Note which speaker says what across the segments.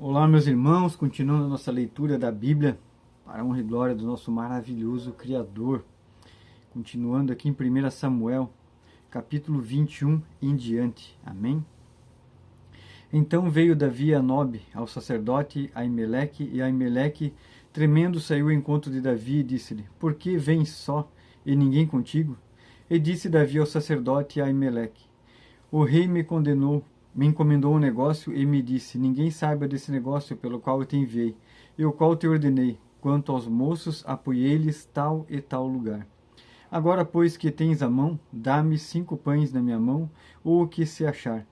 Speaker 1: Olá, meus irmãos, continuando a nossa leitura da Bíblia, para a honra e glória do nosso maravilhoso Criador. Continuando aqui em 1 Samuel, capítulo 21 em diante. Amém? Então veio Davi a Nob, ao sacerdote Aimeleque, e Aimeleque, tremendo, saiu ao encontro de Davi e disse-lhe: Por que vens só, e ninguém contigo? E disse Davi ao sacerdote Aimeleque: O rei me encomendou um negócio e me disse: Ninguém saiba desse negócio pelo qual eu te enviei, e o qual te ordenei. Quanto aos moços, apoiei-lhes tal e tal lugar. Agora, pois, que tens a mão, dá-me 5 pães na minha mão, ou o que se achar.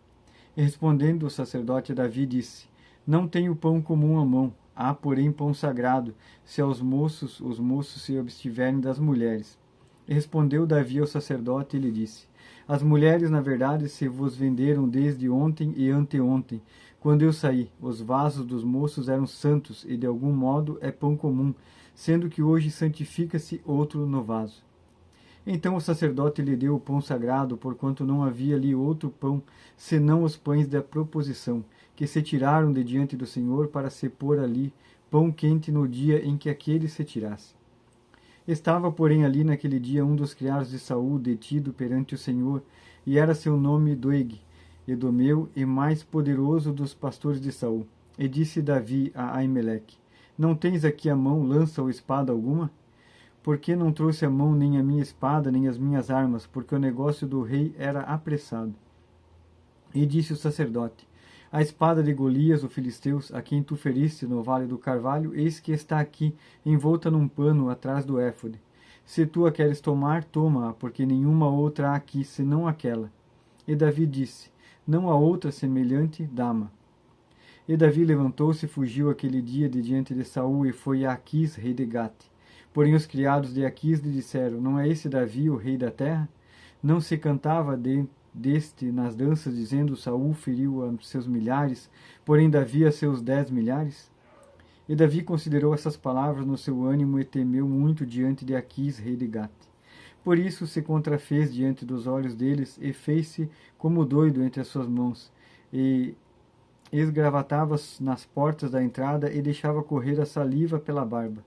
Speaker 1: E respondendo o sacerdote Davi disse: Não tenho pão comum à mão, há porém pão sagrado, se aos moços os moços se abstiverem das mulheres. E respondeu Davi ao sacerdote e lhe disse: As mulheres, na verdade, se vos venderam desde ontem e anteontem, quando eu saí. Os vasos dos moços eram santos, e de algum modo é pão comum, sendo que hoje santifica-se outro no vaso. Então o sacerdote lhe deu o pão sagrado, porquanto não havia ali outro pão, senão os pães da proposição, que se tiraram de diante do Senhor para se pôr ali pão quente no dia em que aquele se tirasse. Estava, porém, ali naquele dia um dos criados de Saul detido perante o Senhor, e era seu nome Doeg, Edomeu, e mais poderoso dos pastores de Saul. E disse Davi a Aimeleque: Não tens aqui a mão, lança ou espada alguma? Por que não trouxe a mão nem a minha espada, nem as minhas armas? Porque o negócio do rei era apressado. E disse o sacerdote: A espada de Golias, o filisteus, a quem tu feriste no vale do Carvalho, eis que está aqui, envolta num pano atrás do éfode. Se tu a queres tomar, toma-a, porque nenhuma outra há aqui, senão aquela. E Davi disse: Não há outra semelhante, dá-ma. E Davi levantou-se e fugiu aquele dia de diante de Saul e foi a Aquis, rei de Gate. Porém os criados de Aquis lhe disseram: Não é esse Davi, o rei da terra? Não se cantava deste nas danças, dizendo: Saul feriu a seus milhares, porém Davi a seus 10 milhares? E Davi considerou essas palavras no seu ânimo e temeu muito diante de Aquis, rei de Gate. Por isso se contrafez diante dos olhos deles e fez-se como doido entre as suas mãos, e esgravatava nas portas da entrada e deixava correr a saliva pela barba.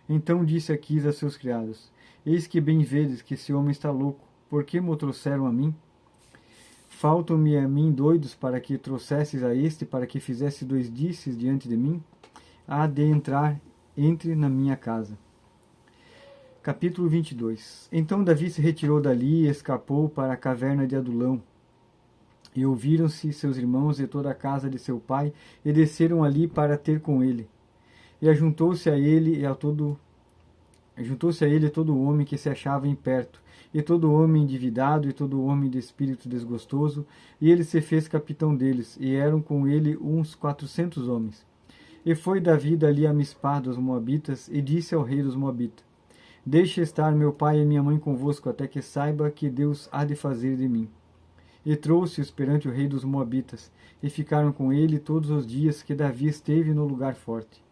Speaker 1: Então disse Aquis a seus criados: Eis que bem vedes que esse homem está louco. Por que me o trouxeram a mim? Faltam-me a mim doidos para que trouxesses a este, para que fizesse 2 dices diante de mim? Há de entrar, entre na minha casa. Capítulo 22. Então Davi se retirou dali e escapou para a caverna de Adulão. E ouviram-se seus irmãos e toda a casa de seu pai, e desceram ali para ter com ele. E ajuntou-se a ele todo homem que se achava em perto, e todo homem endividado, e todo homem de espírito desgostoso, e ele se fez capitão deles, e eram com ele uns 400 homens. E foi Davi dali a Mispá dos Moabitas, e disse ao rei dos Moabitas: Deixe estar meu pai e minha mãe convosco, até que saiba que Deus há de fazer de mim. E trouxe-os perante o rei dos Moabitas, e ficaram com ele todos os dias que Davi esteve no lugar forte.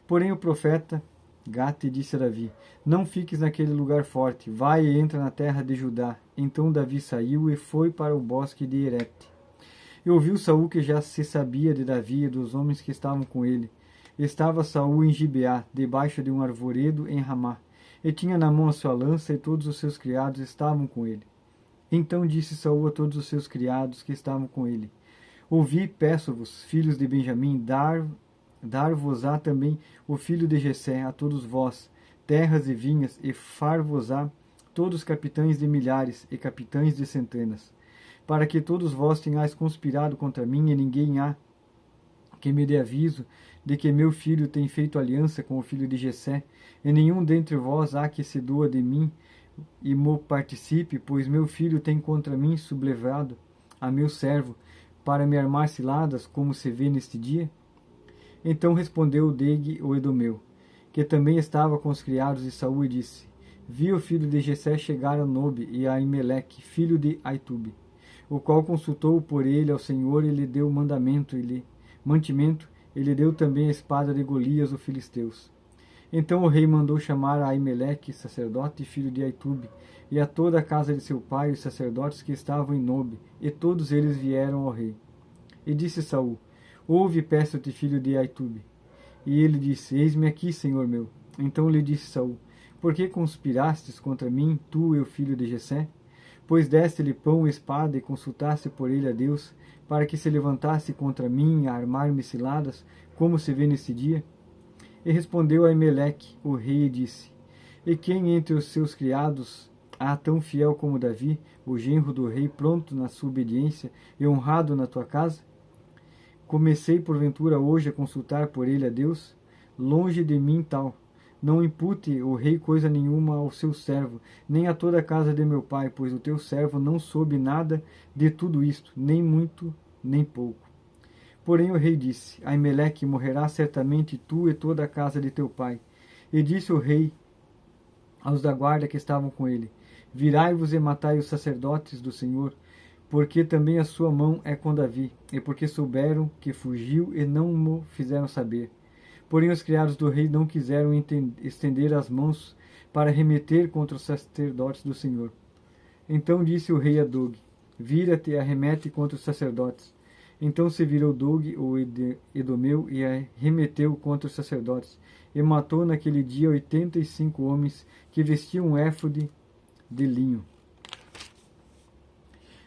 Speaker 1: Porém o profeta Gate disse a Davi: Não fiques naquele lugar forte, vai e entra na terra de Judá. Então Davi saiu e foi para o bosque de Herete. E ouviu Saul que já se sabia de Davi e dos homens que estavam com ele. Estava Saul em Gibeá, debaixo de um arvoredo em Ramá, e tinha na mão a sua lança, e todos os seus criados estavam com ele. Então disse Saul a todos os seus criados que estavam com ele: Ouvi, peço-vos, filhos de Benjamim, dar-vos-á também o filho de Jessé, a todos vós, terras e vinhas, e far-vos-á todos capitães de milhares e capitães de centenas, para que todos vós tenhais conspirado contra mim, e ninguém há que me dê aviso de que meu filho tem feito aliança com o filho de Jessé, e nenhum dentre vós há que se doa de mim e mo participe, pois meu filho tem contra mim sublevado a meu servo, para me armar ciladas, como se vê neste dia? Então respondeu Doeg o Edomeu, que também estava com os criados de Saul, e disse: Vi o filho de Jessé chegar a Nobe e a Aimeleque, filho de Aitube, o qual consultou por ele ao Senhor, e lhe deu mantimento, e lhe deu também a espada de Golias, o filisteus. Então o rei mandou chamar a Aimeleque, sacerdote e filho de Aitube, e a toda a casa de seu pai, os sacerdotes que estavam em Nobe, e todos eles vieram ao rei. E disse Saul: ouve, peço-te, filho de Aitube. E ele disse, eis-me aqui, senhor meu. Então lhe disse Saul, por que conspirastes contra mim, tu e o filho de Jessé? Pois deste-lhe pão e espada, e consultaste por ele a Deus, para que se levantasse contra mim a armar-me ciladas, como se vê nesse dia? E respondeu Aimeleque, o rei, e disse, e quem entre os seus criados há tão fiel como Davi, o genro do rei, pronto na sua obediência e honrado na tua casa? Comecei, porventura, hoje a consultar por ele a Deus? Longe de mim tal. Não impute o rei coisa nenhuma ao seu servo, nem a toda a casa de meu pai, pois o teu servo não soube nada de tudo isto, nem muito, nem pouco. Porém o rei disse, Aimeleque morrerá certamente tu e toda a casa de teu pai. E disse o rei aos da guarda que estavam com ele, virai-vos e matai os sacerdotes do Senhor, porque também a sua mão é com Davi, e porque souberam que fugiu e não mo fizeram saber. Porém os criados do rei não quiseram estender as mãos para remeter contra os sacerdotes do Senhor. Então disse o rei a Doeg, vira-te e arremete contra os sacerdotes. Então se virou Doeg, o edomeu, e arremeteu contra os sacerdotes, e matou naquele dia 85 homens que vestiam um éfode de linho.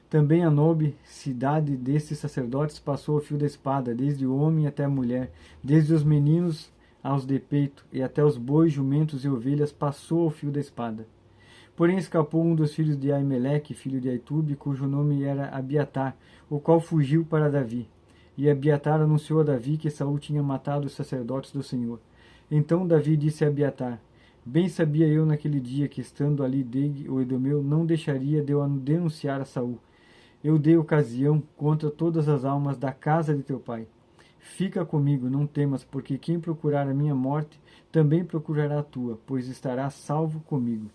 Speaker 1: Também a Nobe, cidade destes sacerdotes, passou ao fio da espada, desde o homem até a mulher, desde os meninos aos de peito, e até os bois, jumentos e ovelhas, passou ao fio da espada. Porém escapou um dos filhos de Aimeleque, filho de Aitube, cujo nome era Abiatar, o qual fugiu para Davi. E Abiatar anunciou a Davi que Saul tinha matado os sacerdotes do Senhor. Então Davi disse a Abiatar, bem sabia eu naquele dia que, estando ali Doeg, o edomeu, não deixaria de eu denunciar a Saul. Eu dei ocasião contra todas as almas da casa de teu pai. Fica comigo, não temas, porque quem procurar a minha morte, também procurará a tua, pois estará salvo comigo.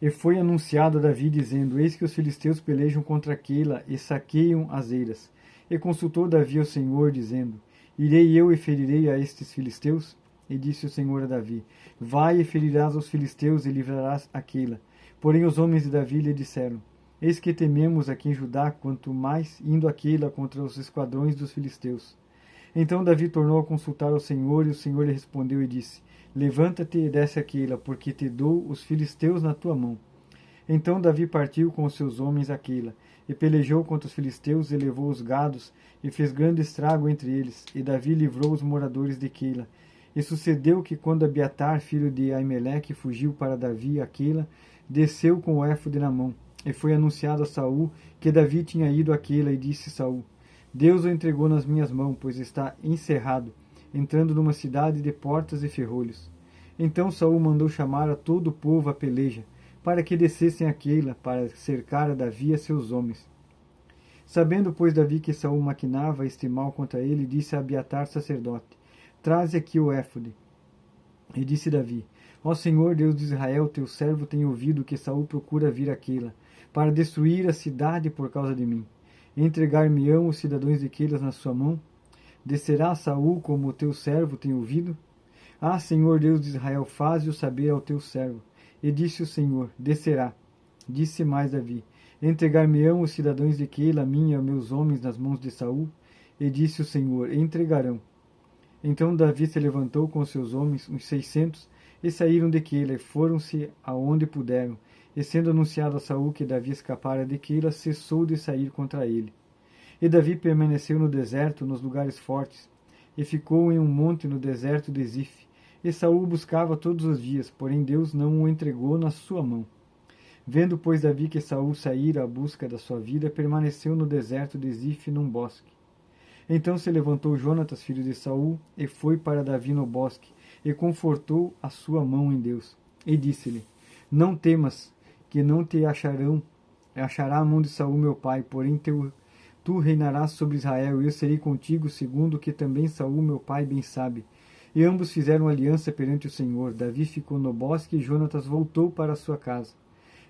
Speaker 1: E foi anunciado a Davi, dizendo, eis que os filisteus pelejam contra Keila e saqueiam as eiras. E consultou Davi ao Senhor, dizendo, irei eu e ferirei a estes filisteus? E disse o Senhor a Davi, vai e ferirás os filisteus e livrarás a Keila. Porém os homens de Davi lhe disseram, eis que tememos aqui em Judá, quanto mais indo a Keila contra os esquadrões dos filisteus. Então Davi tornou a consultar ao Senhor, e o Senhor lhe respondeu e disse, levanta-te e desce a Keila, porque te dou os filisteus na tua mão. Então Davi partiu com os seus homens a Keila, e pelejou contra os filisteus, e levou os gados, e fez grande estrago entre eles, e Davi livrou os moradores de Keila. E sucedeu que, quando Abiatar, filho de Aimeleque, fugiu para Davi a Keila, desceu com o éfode na mão. E foi anunciado a Saul que Davi tinha ido a Keila, e disse Saul, Deus o entregou nas minhas mãos, pois está encerrado, entrando numa cidade de portas e ferrolhos. Então Saul mandou chamar a todo o povo à peleja, para que descessem a Keila, para cercar a Davi e a seus homens. Sabendo, pois, Davi que Saul maquinava este mal contra ele, disse a Abiatar, sacerdote, traze aqui o éfode. E disse Davi, ó Senhor, Deus de Israel, teu servo tem ouvido que Saul procura vir a Keila, para destruir a cidade por causa de mim. Entregar-me-ão os cidadãos de Keila na sua mão? Descerá Saul como o teu servo tem ouvido? Ah, Senhor Deus de Israel, faze-o saber ao teu servo. E disse o Senhor, descerá. Disse mais Davi, entregar-me-ão os cidadãos de Keila, a mim e aos meus homens nas mãos de Saul? E disse o Senhor, entregarão. Então Davi se levantou com seus homens, uns 600, e saíram de Keila, e foram-se aonde puderam. E sendo anunciado a Saul que Davi escapara de Keila, cessou de sair contra ele. E Davi permaneceu no deserto, nos lugares fortes, e ficou em um monte no deserto de Zif. E Saul o buscava todos os dias, porém Deus não o entregou na sua mão. Vendo, pois, Davi que Saul saíra à busca da sua vida, permaneceu no deserto de Zif, num bosque. Então se levantou Jonatas, filho de Saul, e foi para Davi no bosque, e confortou a sua mão em Deus. E disse-lhe, não temas, que não te achará a mão de Saul meu pai, porém tu reinarás sobre Israel, e eu serei contigo, segundo o que também Saul meu pai bem sabe. E ambos fizeram aliança perante o Senhor. Davi ficou no bosque, e Jonatas voltou para a sua casa.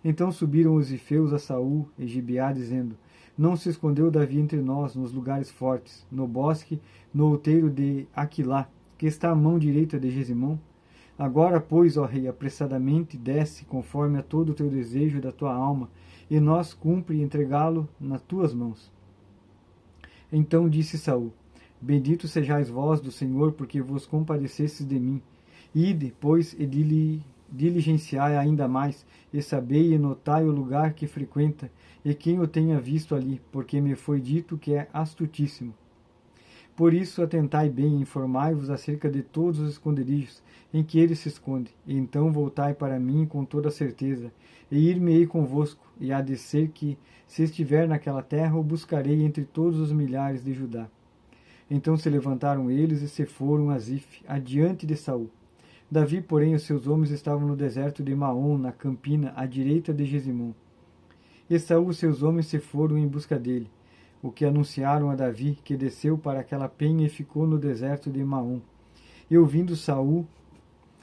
Speaker 1: Então subiram os zifeus a Saul e Gibeá, dizendo, não se escondeu Davi entre nós, nos lugares fortes, no bosque, no outeiro de Aquilá, que está à mão direita de Gesimão? Agora, pois, ó rei, apressadamente desce, conforme a todo o teu desejo da tua alma, e nós cumpre entregá-lo nas tuas mãos. Então disse Saul: Bendito sejais vós do Senhor, porque vos compadecestes de mim. Ide, pois, e diligenciai ainda mais, e sabei e notai o lugar que frequenta, e quem o tenha visto ali, porque me foi dito que é astutíssimo. Por isso atentai bem e informai-vos acerca de todos os esconderijos em que ele se esconde, e então voltai para mim com toda certeza, e ir-me-ei convosco, e há de ser que, se estiver naquela terra, o buscarei entre todos os milhares de Judá. Então se levantaram eles e se foram a Zif, adiante de Saul. Davi, porém, e os seus homens estavam no deserto de Maom, na campina, à direita de Gesimom. E Saul e seus homens se foram em busca dele, o que anunciaram a Davi, que desceu para aquela penha e ficou no deserto de Maom. E ouvindo Saul,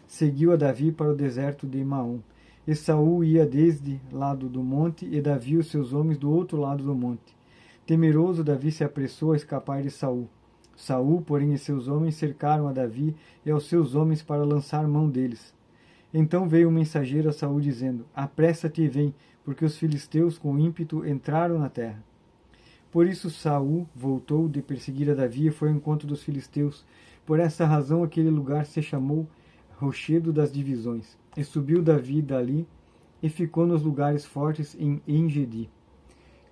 Speaker 1: seguiu a Davi para o deserto de Maom. E Saul ia desde lado do monte, e Davi e os seus homens do outro lado do monte. Temeroso, Davi se apressou a escapar de Saul. Saul, porém, e seus homens cercaram a Davi e aos seus homens para lançar mão deles. Então veio um mensageiro a Saul dizendo: Apressa-te e vem, porque os filisteus com ímpeto entraram na terra. Por isso Saul voltou de perseguir a Davi e foi ao encontro dos filisteus. Por essa razão aquele lugar se chamou Rochedo das Divisões. E subiu Davi dali e ficou nos lugares fortes em Engedi.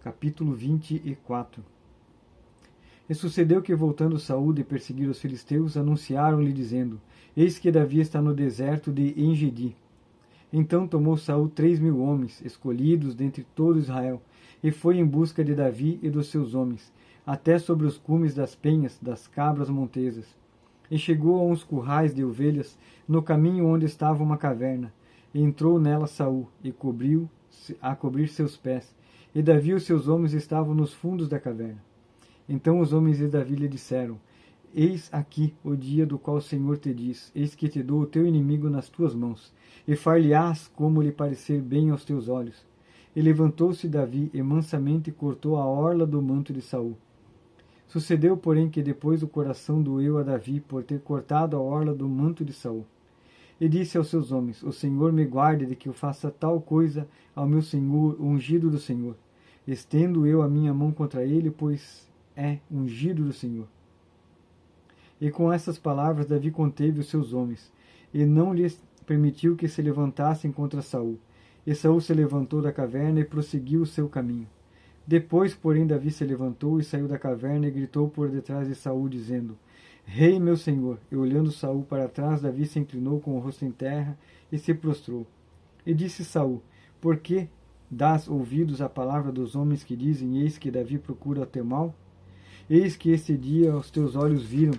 Speaker 1: Capítulo 24. E sucedeu que, voltando Saul de perseguir os filisteus, anunciaram-lhe dizendo: Eis que Davi está no deserto de Engedi. Então tomou Saul 3.000 homens, escolhidos dentre todo Israel, e foi em busca de Davi e dos seus homens, até sobre os cumes das penhas das cabras montesas. E chegou a uns currais de ovelhas, no caminho onde estava uma caverna. E entrou nela Saul, e a cobrir seus pés. E Davi e os seus homens estavam nos fundos da caverna. Então os homens de Davi lhe disseram: Eis aqui o dia do qual o Senhor te diz: Eis que te dou o teu inimigo nas tuas mãos, e far-lhe-ás como lhe parecer bem aos teus olhos. E levantou-se Davi e mansamente cortou a orla do manto de Saul. Sucedeu, porém, que depois o coração doeu a Davi por ter cortado a orla do manto de Saul. E disse aos seus homens: O Senhor me guarde de que eu faça tal coisa ao meu senhor, o ungido do Senhor. Estendo eu a minha mão contra ele, pois é ungido do Senhor. E com essas palavras Davi conteve os seus homens, e não lhes permitiu que se levantassem contra Saul. E Saul se levantou da caverna e prosseguiu o seu caminho. Depois, porém, Davi se levantou e saiu da caverna e gritou por detrás de Saul, dizendo: Rei, meu senhor! E olhando Saul para trás, Davi se inclinou com o rosto em terra e se prostrou. E disse Saul: Por que dás ouvidos à palavra dos homens que dizem: Eis que Davi procura o teu mal? Eis que este dia os teus olhos viram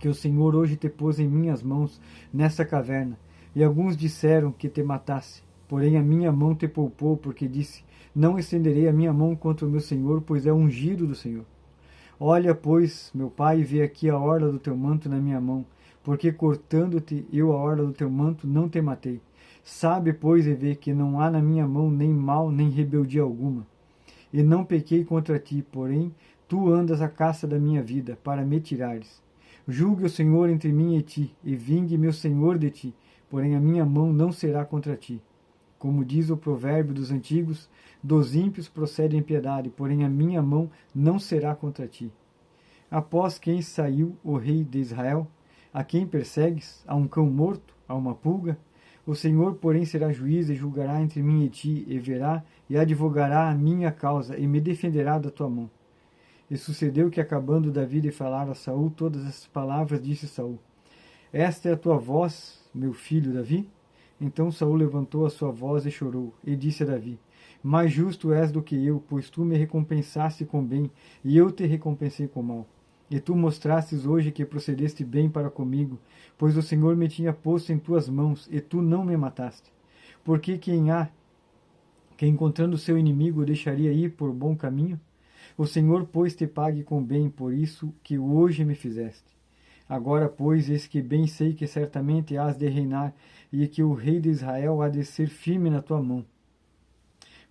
Speaker 1: que o Senhor hoje te pôs em minhas mãos nessa caverna, e alguns disseram que te matasse. Porém a minha mão te poupou, porque disse: Não estenderei a minha mão contra o meu Senhor, pois é ungido do Senhor. Olha, pois, meu pai, e vê aqui a orla do teu manto na minha mão, porque cortando-te eu a orla do teu manto não te matei. Sabe, pois, e vê que não há na minha mão nem mal, nem rebeldia alguma. E não pequei contra ti, porém tu andas à caça da minha vida, para me tirares. Julgue o Senhor entre mim e ti, e vingue meu Senhor de ti, porém a minha mão não será contra ti. Como diz o provérbio dos antigos, dos ímpios procede a impiedade, porém a minha mão não será contra ti. Após quem saiu o rei de Israel? A quem persegues? A um cão morto? A uma pulga? O Senhor, porém, será juiz e julgará entre mim e ti, e verá e advogará a minha causa, e me defenderá da tua mão. E sucedeu que, acabando Davi de falar a Saul todas essas palavras, disse Saul: Esta é a tua voz, meu filho Davi? Então Saul levantou a sua voz e chorou, e disse a Davi: Mais justo és do que eu, pois tu me recompensaste com bem, e eu te recompensei com mal. E tu mostrastes hoje que procedeste bem para comigo, pois o Senhor me tinha posto em tuas mãos, e tu não me mataste. Porque quem há que, encontrando seu inimigo, o deixaria ir por bom caminho? O Senhor, pois, te pague com bem por isso que hoje me fizeste. Agora, pois, eis que bem sei que certamente hás de reinar, e que o rei de Israel há de ser firme na tua mão.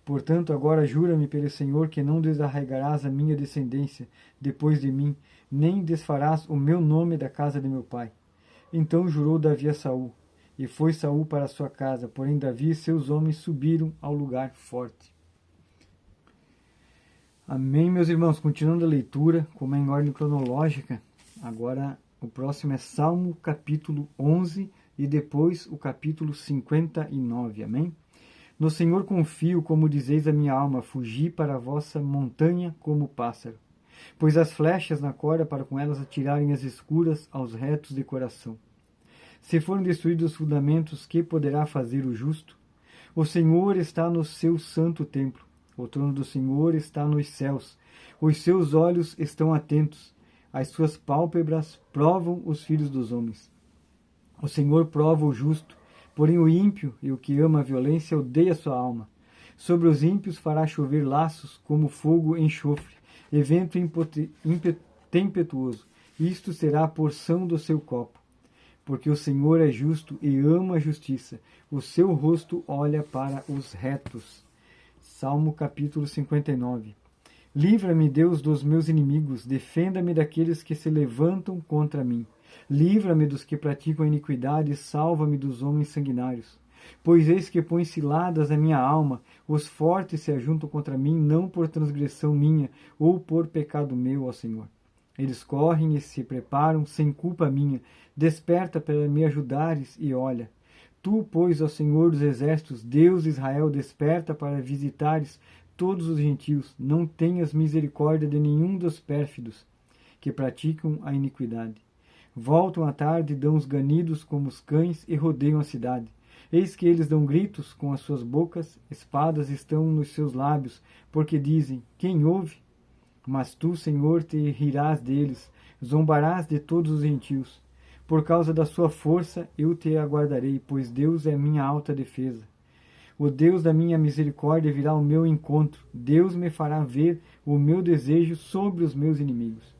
Speaker 1: Portanto, agora jura-me pelo Senhor que não desarraigarás a minha descendência depois de mim, nem desfarás o meu nome da casa de meu pai. Então jurou Davi a Saul, e foi Saul para a sua casa, porém Davi e seus homens subiram ao lugar forte. Amém, meus irmãos. Continuando a leitura, como é em ordem cronológica, agora o próximo é Salmo capítulo 11 e depois o capítulo 59. Amém? No Senhor confio, como dizeis a minha alma, fugi para a vossa montanha como pássaro. Pois as flechas na corda para com elas atirarem as escuras aos retos de coração. Se forem destruídos os fundamentos, que poderá fazer o justo? O Senhor está no seu santo templo. O trono do Senhor está nos céus. Os seus olhos estão atentos. As suas pálpebras provam os filhos dos homens. O Senhor prova o justo, porém o ímpio e o que ama a violência odeia sua alma. Sobre os ímpios fará chover laços como fogo e enxofre, e vento tempestuoso. Isto será a porção do seu copo. Porque o Senhor é justo e ama a justiça. O seu rosto olha para os retos. Salmo capítulo 59. Livra-me, Deus, dos meus inimigos. Defenda-me daqueles que se levantam contra mim. Livra-me dos que praticam a iniquidade e salva-me dos homens sanguinários. Pois eis que põe ciladas a minha alma, os fortes se ajuntam contra mim, não por transgressão minha ou por pecado meu, ó Senhor. Eles correm e se preparam sem culpa minha. Desperta para me ajudares e olha. Tu, pois, ó Senhor dos exércitos, Deus de Israel, desperta para visitares todos os gentios. Não tenhas misericórdia de nenhum dos pérfidos que praticam a iniquidade. Voltam à tarde e dão os ganidos como os cães e rodeiam a cidade. Eis que eles dão gritos com as suas bocas, espadas estão nos seus lábios, porque dizem, quem ouve? Mas tu, Senhor, te rirás deles, zombarás de todos os gentios. Por causa da sua força eu te aguardarei, pois Deus é minha alta defesa. O Deus da minha misericórdia virá ao meu encontro. Deus me fará ver o meu desejo sobre os meus inimigos.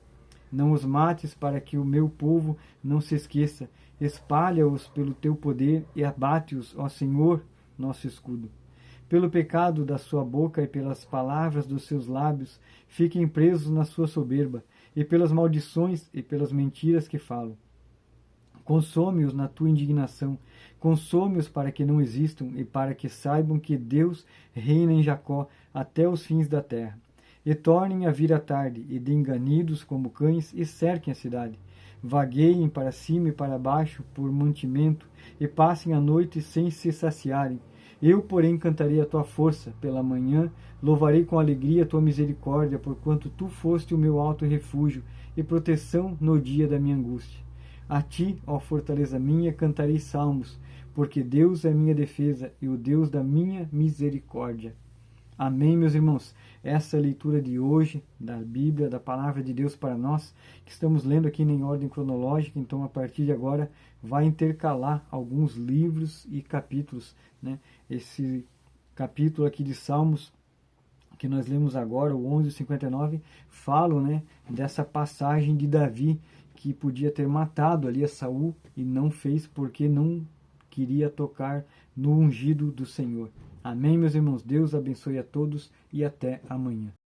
Speaker 1: Não os mates para que o meu povo não se esqueça. Espalha-os pelo teu poder e abate-os, ó Senhor, nosso escudo. Pelo pecado da sua boca e pelas palavras dos seus lábios, fiquem presos na sua soberba, e pelas maldições e pelas mentiras que falam. Consome-os na tua indignação, consome-os para que não existam e para que saibam que Deus reina em Jacó até os fins da terra. E tornem a vir a tarde, e deem ganidos como cães, e cerquem a cidade. Vagueiem para cima e para baixo por mantimento, e passem a noite sem se saciarem. Eu, porém, cantarei a tua força pela manhã, louvarei com alegria a tua misericórdia, porquanto tu foste o meu alto refúgio e proteção no dia da minha angústia. A ti, ó fortaleza minha, cantarei salmos, porque Deus é minha defesa e o Deus da minha misericórdia. Amém, meus irmãos? Essa é a leitura de hoje da Bíblia, da Palavra de Deus para nós, que estamos lendo aqui em ordem cronológica, então a partir de agora vai intercalar alguns livros e capítulos, né? Esse capítulo aqui de Salmos, que nós lemos agora, o 11 e 59, falam, né, dessa passagem de Davi, que podia ter matado ali a Saul e não fez porque não queria tocar no ungido do Senhor. Amém, meus irmãos? Deus abençoe a todos e até amanhã.